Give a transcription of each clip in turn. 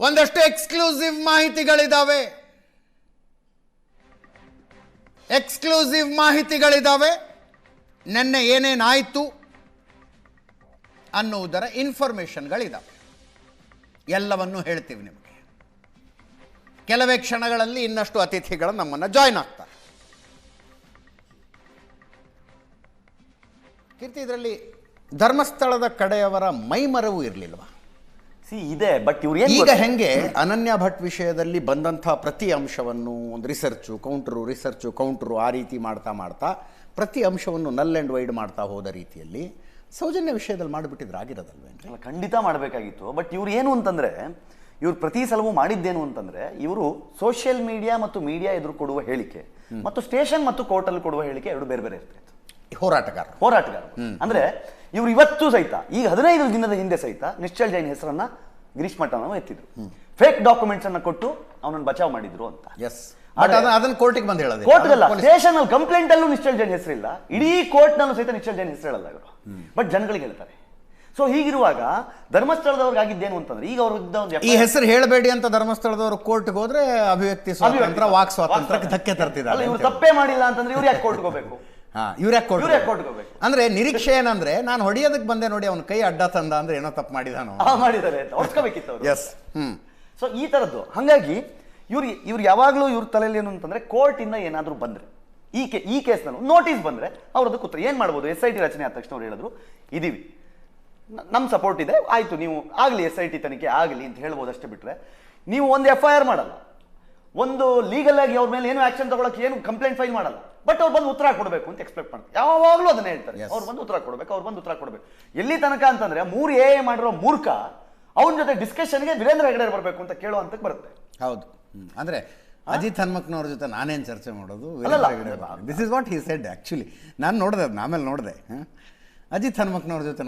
ಒಂದಷ್ಟು ಎಕ್ಸ್ಕ್ಲೂಸಿವ್ ಮಾಹಿತಿಗಳಿದಾವೆ. ನೆನ್ನೆ ಏನೇನಾಯಿತು ಅನ್ನುವುದರ ಇನ್ಫಾರ್ಮೇಷನ್ಗಳಿದಾವೆ. ಎಲ್ಲವನ್ನೂ ಹೇಳ್ತೀವಿ ನಿಮಗೆ. ಕೆಲವೇ ಕ್ಷಣಗಳಲ್ಲಿ ಇನ್ನಷ್ಟು ಅತಿಥಿಗಳು ನಮ್ಮನ್ನು ಜಾಯ್ನ್ ಆಗ್ತಾರೆ. ಕೀರ್ತಿ, ಇದರಲ್ಲಿ ಧರ್ಮಸ್ಥಳದ ಕಡೆಯವರ ಮೈಮರವು ಇರಲಿಲ್ವಾ? ಇದೆ, ಬಟ್ ಇವ್ರು ಈಗ ಹೆಂಗೆ ಅನನ್ಯ ಭಟ್ ವಿಷಯದಲ್ಲಿ ಬಂದಂಥ ಪ್ರತಿ ಅಂಶವನ್ನು ಒಂದು ರಿಸರ್ಚು ಕೌಂಟ್ರು ಆ ರೀತಿ ಮಾಡ್ತಾ ಪ್ರತಿ ಅಂಶವನ್ನು ನಲ್ ಆ್ಯಂಡ್ ವೈಡ್ ಮಾಡ್ತಾ ಹೋದ ರೀತಿಯಲ್ಲಿ ಸೌಜನ್ಯ ವಿಷಯದಲ್ಲಿ ಮಾಡಿಬಿಟ್ಟಿದ್ರೆ ಆಗಿರೋದಲ್ವೇನ್ರಿ? ಖಂಡಿತ ಮಾಡಬೇಕಾಗಿತ್ತು. ಬಟ್ ಇವ್ರು ಏನು ಅಂತಂದ್ರೆ, ಇವ್ರು ಪ್ರತಿ ಸಲವೂ ಮಾಡಿದ್ದೇನು ಅಂತಂದ್ರೆ, ಇವರು ಸೋಷಿಯಲ್ ಮೀಡಿಯಾ ಮತ್ತು ಮೀಡಿಯಾ ಎದುರು ಕೊಡುವ ಹೇಳಿಕೆ ಮತ್ತು ಸ್ಟೇಷನ್ ಮತ್ತು ಕೋರ್ಟಲ್ಲಿ ಕೊಡುವ ಹೇಳಿಕೆ ಎರಡು ಬೇರೆ ಬೇರೆ ಇರ್ತಿತ್ತು. ಹೋರಾಟಗಾರ ಅಂದ್ರೆ ಇವ್ರು ಇವತ್ತು ಸಹಿತ, ಈಗ 15 ದಿನದ ಹಿಂದೆ ಸಹಿತ ನಿಶ್ಚಲ್ ಜೈನ್ ಹೆಸರನ್ನ ಗಿರೀಶ್ ಮಠನ ಎತ್ತಿದ್ರು. ಫೇಕ್ ಡಾಕ್ಯುಮೆಂಟ್ಸ್ ಅನ್ನ ಕೊಟ್ಟು ಅವನನ್ನು ಬಚಾವ್ ಮಾಡಿದ್ರು ಅಂತ. ಅದನ್ನ ಕೋರ್ಟಿಗೆ ಬಂದು ಹೇಳೋದು, ಕೋರ್ಟ್ಗಲ್ಲ, ಸ್ಟೇಷನ್ ಅಲ್ಲಿ ಕಂಪ್ಲೇಂಟ್ ಅಲ್ಲೂ ನಿಶ್ಚಲ್ ಜೈನ್ ಹೆಸರಿಲ್ಲ. ಇಡೀ ಕೋರ್ಟ್ ನಲ್ಲೂ ಸಹಿತ ನಿಶ್ಚಲ್ ಜೈನ್ ಹೆಸರು ಹೇಳಲ್ಲ ಇವರು, ಬಟ್ ಜನಗಳಿಗೆ ಹೇಳ್ತಾರೆ. ಸೊ ಹೀಗಿರುವಾಗ ಧರ್ಮಸ್ಥಳದವ್ರಿಗೆ ಆಗಿದ್ದೇನು ಅಂತಂದ್ರೆ, ಈಗ ಅವ್ರ ಈ ಹೆಸರು ಹೇಳಬೇಡಿ ಅಂತ ಧರ್ಮಸ್ಥಳದವರು ಕೋರ್ಟ್ಗೆ ಹೋದ್ರೆ ಅಭಿವ್ಯಕ್ತಿ ಸ್ವಾತಂತ್ರ್ಯ, ವಾಕ್ ಸ್ವಾತಂತ್ರ್ಯಕ್ಕೆ ಧಕ್ಕೆ ತರ್ತಿದ್ದಾರೆ. ಇವ್ರು ತಪ್ಪೇ ಮಾಡಿಲ್ಲ ಅಂತಂದ್ರೆ ಇವ್ರು ಯಾಕೆ ಕೋರ್ಟ್ಗೆ ಹೋಗ್ಬೇಕು? ಅಂದ್ರೆ ನಿರೀಕ್ಷೆ ಏನಂದ್ರೆ, ನಾನು ಹೊಡಿಯೋದಕ್ಕೆ ಬಂದೆ ನೋಡಿ, ಅವ್ನ ಕೈ ಅಡ್ಡ ತಂದ ಅಂದ್ರೆ ಏನೋ ತಪ್ಪು ಮಾಡಿದ್ದಾರೆ ಹೊಡ್ಸ್ಕೋಬೇಕಿತ್ತು. ಸೊ ಈ ತರದ್ದು. ಹಾಗಾಗಿ ಇವ್ರು ಯಾವಾಗ್ಲೂ ಇವ್ರ ತಲೆಯಲ್ಲಿ ಏನು ಅಂತಂದ್ರೆ, ಕೋರ್ಟ್ ಇಂದ ಏನಾದ್ರೂ ಬಂದ್ರೆ, ಈ ಕೇಸ್ನಲ್ಲಿ ನೋಟಿಸ್ ಬಂದ್ರೆ ಅವ್ರದ್ದು ಉತ್ತರ ಏನ್ ಮಾಡ್ಬೋದು. SIT ರಚನೆ ಆದ ತಕ್ಷಣ ಅವ್ರು ಹೇಳಿದ್ರು, ಇದೀವಿ, ನಮ್ ಸಪೋರ್ಟ್ ಇದೆ, ಆಯ್ತು ನೀವು ಆಗ್ಲಿ SIT ತನಿಖೆ ಆಗ್ಲಿ ಅಂತ ಹೇಳ್ಬೋದು. ಅಷ್ಟೇ ಬಿಟ್ರೆ ನೀವು ಒಂದು FIR ಮಾಡಲ್ಲ, ಒಂದು ಲೀಗಲ್ ಆಗಿ ಅವ್ರ ಮೇಲೆ ಏನು ಆಕ್ಷನ್ ತಗೊಳಕ್ಕೆ ಏನು ಕಂಪ್ಲೇಂಟ್ ಫೈಲ್ ಮಾಡಲ್ಲ. ಬಟ್ ಅವ್ರು ಬಂದು ಉತ್ತರ ಕೊಡಬೇಕು ಅಂತ ಎಕ್ಸ್ಪೆಕ್ಟ್ ಮಾಡ್ತಾರೆ. ಯಾವಾಗಲೂ ಅದನ್ನ ಹೇಳ್ತಾರೆ, ಅವ್ರು ಬಂದು ಉತ್ತರ ಕೊಡಬೇಕು. ಎಲ್ಲಿ ತನಕ ಅಂತಂದ್ರೆ 3 AA ಮಾಡಿರೋ ಮೂರ್ಖ ಅವನ ಜೊತೆ ಡಿಸ್ಕಷನ್ಗೆ ವೀರೇಂದ್ರ ಹೆಗಡೆ ಬರಬೇಕು ಅಂತ ಕೇಳೋ ಹಂತಕ್ಕೆ ಬರುತ್ತೆ. ಹೌದು. ಅಂದ್ರೆ ಅಜಿತ್ ಹನುಮಕ್ನವ್ರ ಜೊತೆ ನಾನೇನು ಚರ್ಚೆ ಮಾಡೋದು? This is what he said. Actually ನಾನು ನೋಡಿದೆ, ಆಮೇಲೆ ನೋಡಿದೆ, ಅಜಿತ್ ಹನುಮಕ್ನವ್ರ ಜೊತೆ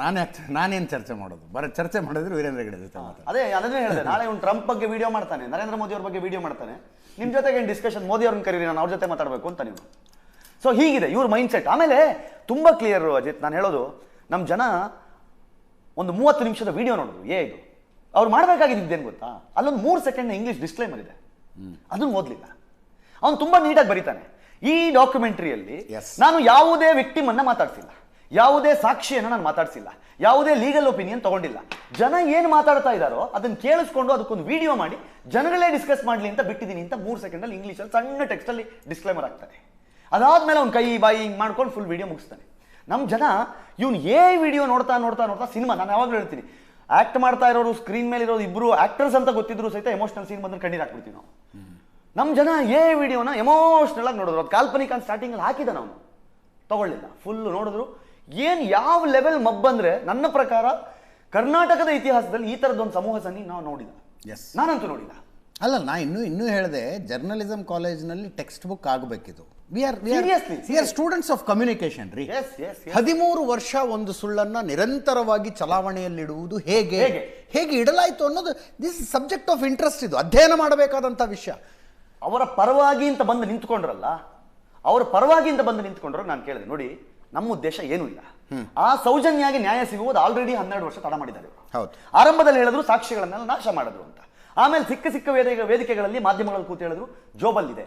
ನಾನೇನು ಚರ್ಚೆ ಮಾಡೋದು? ಚರ್ಚೆ ಮಾಡಿದ್ರೆ ವೀರೇಂದ್ರ ಹೆಗಡೆ ಜೊತೆ. ಅದನ್ನೇ ಹೇಳಿದೆ. ನಾಳೆ ಅವ್ನು ಟ್ರಂಪ್ ಬಗ್ಗೆ ವಿಡಿಯೋ ಮಾಡ್ತಾನೆ, ನರೇಂದ್ರ ಮೋದಿ ಅವ್ರ ಬಗ್ಗೆ ವಿಡಿಯೋ ಮಾಡ್ತಾನೆ, ನಿಮ್ ಜೊತೆಗೆ ಏನು ಡಿಸ್ಕಷನ್? ಮೋದಿ ಅವ್ರನ್ನ ಕರೀರಿ, ನಾನು ಅವ್ರ ಜೊತೆ ಮಾತಾಡಬೇಕು ಅಂತ ನೀವು. ಸೊ ಹೀಗಿದೆ ಇವ್ರ ಮೈಂಡ್ ಸೆಟ್. ಆಮೇಲೆ ತುಂಬಾ ಕ್ಲಿಯರ್ ಅಜಿತ್, ನಾನು ಹೇಳೋದು, ನಮ್ಮ ಜನ ಒಂದು 30 ನಿಮಿಷದ ವಿಡಿಯೋ ನೋಡಿದ್ರು. ಇದು ಅವ್ರು ಮಾಡಬೇಕಾಗಿದ್ದೇನು ಗೊತ್ತಾ? ಅಲ್ಲೊಂದು 3 ಸೆಕೆಂಡ್ ಇಂಗ್ಲಿಷ್ ಡಿಸ್ಕ್ಲೈಮರ್ ಇದೆ, ಅದನ್ನು ಓದ್ಲಿಲ್ಲ. ಅವನು ತುಂಬಾ ನೀಟಾಗಿ ಬರೀತಾನೆ. ಈ ಡಾಕ್ಯುಮೆಂಟ್ರಿಯಲ್ಲಿ ನಾನು ಯಾವುದೇ ವಿಕ್ಟಿಮ್ ಅನ್ನ ಮಾತಾಡ್ಸಿಲ್ಲ, ಯಾವುದೇ ಸಾಕ್ಷಿಯನ್ನು ನಾನು ಮಾತಾಡ್ಸಿಲ್ಲ, ಯಾವುದೇ ಲೀಗಲ್ ಒಪಿನಿಯನ್ ತಗೊಂಡಿಲ್ಲ. ಜನ ಏನು ಮಾತಾಡ್ತಾ ಇದ್ದಾರೋ ಅದನ್ನು ಕೇಳಿಸ್ಕೊಂಡು ಅದಕ್ಕೊಂದು ವಿಡಿಯೋ ಮಾಡಿ ಜನಗಳೇ ಡಿಸ್ಕಸ್ ಮಾಡಲಿ ಅಂತ ಬಿಟ್ಟಿದ್ದೀನಿ ಅಂತ 3 ಸೆಕೆಂಡಲ್ಲಿ ಇಂಗ್ಲೀಷಲ್ಲಿ ಸಣ್ಣ ಟೆಕ್ಸ್ಟಲ್ಲಿ ಡಿಸ್ಕ್ಲೈಮರ್ ಆಗ್ತಾನೆ. ಅದಾದ್ಮೇಲೆ ಅವ್ನು ಕೈ ಬಾಯಿ ಹಿಂಗೆ ಮಾಡ್ಕೊಂಡು ಫುಲ್ ವಿಡಿಯೋ ಮುಗಿಸ್ತಾನೆ. ನಮ್ಮ ಜನ ಇವನು ವಿಡಿಯೋ ನೋಡ್ತಾ ಸಿನಿಮಾ, ನಾನು ಯಾವಾಗಲೂ ಹೇಳ್ತೀನಿ, ಆಕ್ಟ್ ಮಾಡ್ತಾ ಇರೋರು, ಸ್ಕ್ರೀನ್ ಮೇಲೆ ಇರೋರು ಇಬ್ರು ಆಕ್ಟರ್ಸ್ ಅಂತ ಗೊತ್ತಿದ್ರು ಸಹಿತ ಎಮೋಷನಲ್ ಸೀನ್ ಬಂದ್ರೆ ಕಣ್ಣೀರು ಹಾಕ್ಬಿಡ್ತೀವಿ ನಾವು. ನಮ್ಮ ಜನ ವಿಡಿಯೋನ ಎಮೋಷನಲ್ ಆಗಿ ನೋಡಿದ್ರು. ಅದು ಕಾಲ್ಪನಿಕ ಅಂತ ಸ್ಟಾರ್ಟಿಂಗ್ ಅಲ್ಲಿ ಹಾಕಿದ, ನಾವು ತಗೊಳ್ಳಿಲ್ಲ, ಫುಲ್ ನೋಡಿದ್ರು. ಯಾವ ಲೆವೆಲ್ ಮಬ್ಬಂದ್ರೆ, ನನ್ನ ಪ್ರಕಾರ ಕರ್ನಾಟಕದ ಇತಿಹಾಸದಲ್ಲಿ ಈ ತರದೊಂದು ಸಮೂಹ ಸನ್ನಿ ನಾವು ನೋಡಿಲ್ಲ, ನಾನಂತೂ ನೋಡಿಲ್ಲ. ಅಲ್ಲ, ನಾ ಇನ್ನೂ ಹೇಳಿದೆ, ಜರ್ನಲಿಸಮ್ ಕಾಲೇಜ್ನಲ್ಲಿ ಟೆಕ್ಸ್ಟ್ ಬುಕ್ ಆಗಬೇಕಿದು. We are students of communication ರೀ. 13 ವರ್ಷ ಒಂದು ಸುಳ್ಳನ್ನ ನಿರಂತರವಾಗಿ ಚಲಾವಣೆಯಲ್ಲಿಡುವುದು ಹೇಗೆ ಇಡಲಾಯಿತು ಅನ್ನೋದು ದಿಸ್ ಸಬ್ಜೆಕ್ಟ್ ಆಫ್ ಇಂಟ್ರೆಸ್ಟ್. ಇದು ಅಧ್ಯಯನ ಮಾಡಬೇಕಾದಂಥ ವಿಷಯ. ಅವರ ಪರವಾಗಿ ಅಂತ ಬಂದು ನಿಂತ್ಕೊಂಡ್ರಲ್ಲ, ನಾನು ಕೇಳಿದೆ, ನೋಡಿ ನಮ್ಮ ಉದ್ದೇಶ ಏನೂ ಇಲ್ಲ, ಆ ಸೌಜನ್ಯಾಗಿ ನ್ಯಾಯ ಸಿಗುವುದು ಆಲ್ರೆಡಿ 12 ವರ್ಷ ತಡ ಮಾಡಿದ್ದಾರೆ. ಆರಂಭದಲ್ಲಿ ಹೇಳಿದ್ರು ಸಾಕ್ಷಿಗಳನ್ನೆಲ್ಲ ನಾಶ ಮಾಡಿದ್ರು ಅಂತ. ಆಮೇಲೆ ಸಿಕ್ಕ ವೇದಿಕೆಗಳಲ್ಲಿ ಮಾಧ್ಯಮಗಳಲ್ಲಿ ಕೂತು ಹೇಳಿದ್ರು ಜೋಬಲ್ ಇದೆ,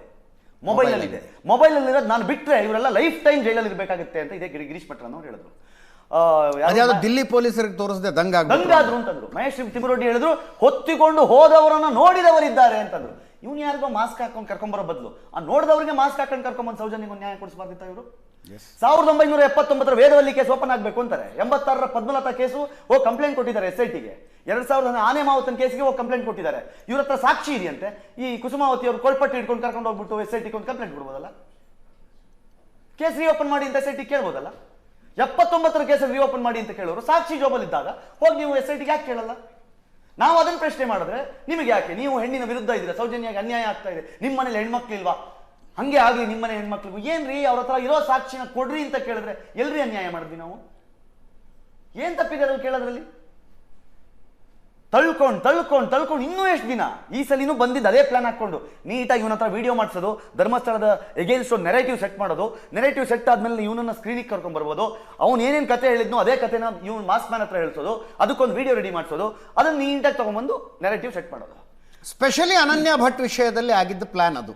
ಮೊಬೈಲ್ ಅಲ್ಲಿ ಇರೋದು ನಾನು ಬಿಟ್ರೆ ಇವರೆಲ್ಲ ಲೈಫ್ ಟೈಮ್ ಜೈಲಲ್ಲಿ ಇರಬೇಕಾಗುತ್ತೆ ಅಂತ ಇದೇ ಗಿರೀಶ್ ಭಟ್ರನ್ನವ್ರು ಹೇಳಿದ್ರು. ದಿಲ್ಲಿ ಪೊಲೀಸರಿಗೆ ತೋರಿಸದೆ ದಂಗಾದ್ರು ಅಂತಂದ್ರು. ಮಹೇಶ್ ತಿಮ್ಮರೊಡ್ಡಿ ಹೇಳಿದ್ರು ಹೊತ್ತಿಕೊಂಡು ಹೋದವರನ್ನ ನೋಡಿದವರಿದ್ದಾರೆ ಅಂತಂದ್ರು. ಇವ್ನು ಯಾರಿಗೋ ಮಾಸ್ಕ್ ಹಾಕೊಂಡು ಕರ್ಕೊಂಬರೋ ಬದಲು ಆ ನೋಡಿದವರಿಗೆ ಮಾಸ್ಕ್ ಹಾಕೊಂಡು ಕರ್ಕೊಂಬಂದು ಸೌಜನ್ಯಗೆ ನ್ಯಾಯ ಕೊಡಿಸಬಾರ್ದಿತ್ತ ಇವರು? 1979 ವೇದವಲ್ಲಿ ಕೇಸ್ ಓಪನ್ ಆಗಬೇಕು ಅಂತಾರೆ. 86 ಪದ್ಮಲತಾ ಕೇಸು ಕಂಪ್ಲೇಂಟ್ ಕೊಟ್ಟಿದ್ದಾರೆ SITಗೆ. 2000 ಆನೆ ಮಾವತನ್ ಕೇಸ್ಗೆ ಕಂಪ್ಲೇಂಟ್ ಕೊಟ್ಟಿದ್ದಾರೆ. ಇವ್ರ ಹತ್ರ ಸಾಕ್ಷಿ ಇದೆಯಂತೆ. ಈ ಕುಸುಮಾವತಿ ಅವರು ಕೊಳ್ಪಟ್ಟಿ ಹಿಡ್ಕೊಂಡು ಕರ್ಕೊಂಡು ಹೋಗ್ಬಿಟ್ಟು SITಗೆ ಒಂದು ಕಂಪ್ಲೇಂಟ್ ಕೊಡ್ಬೋದಲ್ಲ, ಕೇಸ್ ರಿಓಪನ್ ಮಾಡಿ ಅಂತ SIT ಕೇಳ್ಬೋದಲ್ಲ. 79 ಕೇಸಲ್ಲಿ ರಿಓಪನ್ ಮಾಡಿ ಅಂತ ಕೇಳೋರು ಸಾಕ್ಷಿ ಜೋಬಲ್ ಇದ್ದಾಗ ಹೋಗಿ ನೀವು SITಗೆ ಯಾಕೆ ಕೇಳಲ್ಲ? ನಾವು ಅದನ್ನ ಪ್ರಶ್ನೆ ಮಾಡಿದ್ರೆ ನಿಮಗೆ ಯಾಕೆ? ನೀವು ಹೆಣ್ಣಿನ ವಿರುದ್ಧ ಇದ್ದೀರಾ, ಸೌಜನ್ಯಾಗಿ ಅನ್ಯಾಯ ಆಗ್ತಾ ಇದೆ, ನಿಮ್ಮ ಮನೇಲಿ ಹೆಣ್ಮಕ್ಳಿಲ್ವಾ? ಹಂಗೆ ಆಗ್ಲಿ ನಿಮ್ಮನೆ ಹೆಣ್ಮಕ್ಳಿಗೂ ಏನ್ರಿ, ಅವ್ರ ಹತ್ರ ಇರೋ ಸಾಕ್ಷಿನ ಕೊಡ್ರಿ ಅಂತ ಕೇಳಿದ್ರೆ ಎಲ್ರಿ ಅನ್ಯಾಯ ಮಾಡಿದ್ವಿ ನಾವು? ಏನ್ ತಪ್ಪಿದೆ ಅದು ಕೇಳೋದ್ರಲ್ಲಿ? ತಳ್ಕೊಂಡು ಇನ್ನೂ ಎಷ್ಟು ದಿನ? ಈ ಸಲಿನೂ ಬಂದಿದ್ದು ಅದೇ ಪ್ಲಾನ್ ಹಾಕೊಂಡು ನೀಟಾಗಿ ಇವನ ಹತ್ರ ವಿಡಿಯೋ ಮಾಡಿಸೋದು, ಧರ್ಮಸ್ಥಳದ ಎಗೇನ್ಸ್ಟ್ ಒಂದು ನೆರೇಟಿವ್ ಸೆಟ್ ಮಾಡೋದು. ನೆರೇಟಿವ್ ಸೆಟ್ ಆದ್ಮೇಲೆ ಇವನನ್ನ ಸ್ಕ್ರೀನಿಗೆ ಕರ್ಕೊಂಡ್ ಬರ್ಬೋದು. ಅವ್ನು ಏನೇನು ಕತೆ ಹೇಳಿದ್ನೋ ಅದೇ ಕತೆನ ಇವ್ನು ಮಾಸ್ ಮ್ಯಾನ್ ಹತ್ರ ಹೇಳ್ಸೋದು, ಅದಕ್ಕೊಂದು ವಿಡಿಯೋ ರೆಡಿ ಮಾಡಿಸೋದು, ಅದನ್ನ ನೀಟಾಗಿ ತಗೊಂಡ್ಬಂದು ನೆರೇಟಿವ್ ಸೆಟ್ ಮಾಡೋದು. ಸ್ಪೆಷಲಿ ಅನನ್ಯ ಭಟ್ ವಿಷಯದಲ್ಲಿ ಆಗಿದ್ದ ಪ್ಲ್ಯಾನ್ ಅದು.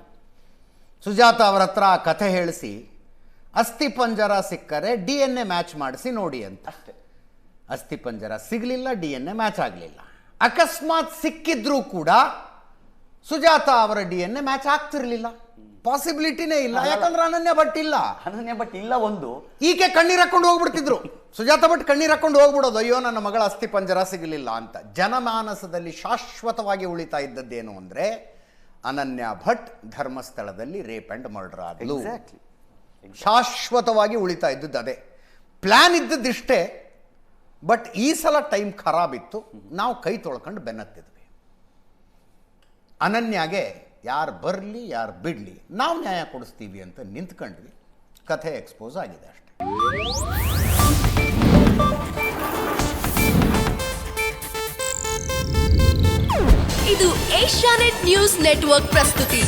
ಸುಜಾತ ಅವರ ಹತ್ರ ಆ ಕಥೆ ಹೇಳಿಸಿ ಅಸ್ಥಿ ಪಂಜರ ಸಿಕ್ಕರೆ DNA ಮ್ಯಾಚ್ ಮಾಡಿಸಿ ನೋಡಿ ಅಂತ. ಅಷ್ಟೇ. ಅಸ್ಥಿ ಪಂಜರ ಸಿಗಲಿಲ್ಲ, DNA ಮ್ಯಾಚ್ ಆಗಲಿಲ್ಲ. ಅಕಸ್ಮಾತ್ ಸಿಕ್ಕಿದ್ರೂ ಕೂಡ ಸುಜಾತ ಅವರ DNA ಮ್ಯಾಚ್ ಆಗ್ತಿರ್ಲಿಲ್ಲ, ಪಾಸಿಬಿಲಿಟಿನೇ ಇಲ್ಲ. ಯಾಕಂದ್ರೆ ಅನನ್ಯ ಭಟ್ ಇಲ್ಲ. ಒಂದು ಈಕೆ ಕಣ್ಣೀರು ಹಾಕೊಂಡು ಹೋಗ್ಬಿಡ್ತಿದ್ರು. ಸುಜಾತ ಭಟ್ ಕಣ್ಣೀರು ಹಾಕೊಂಡು ಹೋಗ್ಬಿಡೋದು, ಅಯ್ಯೋ ನನ್ನ ಮಗಳ ಅಸ್ಥಿ ಪಂಜರ ಸಿಗಲಿಲ್ಲ ಅಂತ. ಜನಮಾನಸದಲ್ಲಿ ಶಾಶ್ವತವಾಗಿ ಉಳಿತಾ ಇದ್ದದ್ದೇನು ಅಂದ್ರೆ ಅನನ್ಯ ಭಟ್ ಧರ್ಮಸ್ಥಳದಲ್ಲಿ ರೇಪ್ ಅಂಡ್ ಮರ್ಡರ್ ಆದಳು. ಶಾಶ್ವತವಾಗಿ ಉಳಿತಾ ಇದ್ದದ್ದು ಅದೇ. ಪ್ಲಾನ್ ಇದ್ದದ್ದಿಷ್ಟೇ. ಬಟ್ ಈ ಸಲ ಟೈಮ್ ಖರಾಬ್ ಇತ್ತು. ನಾವು ಕೈ ತೊಳ್ಕೊಂಡು ಬೆನ್ನತ್ತಿದ್ವಿ. ಅನನ್ಯಾಗೆ ಯಾರು ಬರಲಿ ಯಾರು ಬಿಡಲಿ ನಾವು ನ್ಯಾಯ ಕೊಡಿಸ್ತೀವಿ ಅಂತ ನಿಂತ್ಕೊಂಡ್ವಿ. ಕಥೆ ಎಕ್ಸ್ಪೋಸ್ ಆಗಿದೆ ಅಷ್ಟೆ. ಇದು ಏಷ್ಯಾನೆಟ್ ನ್ಯೂಸ್ ನೆಟ್ವರ್ಕ್ ಪ್ರಸ್ತುತಿ.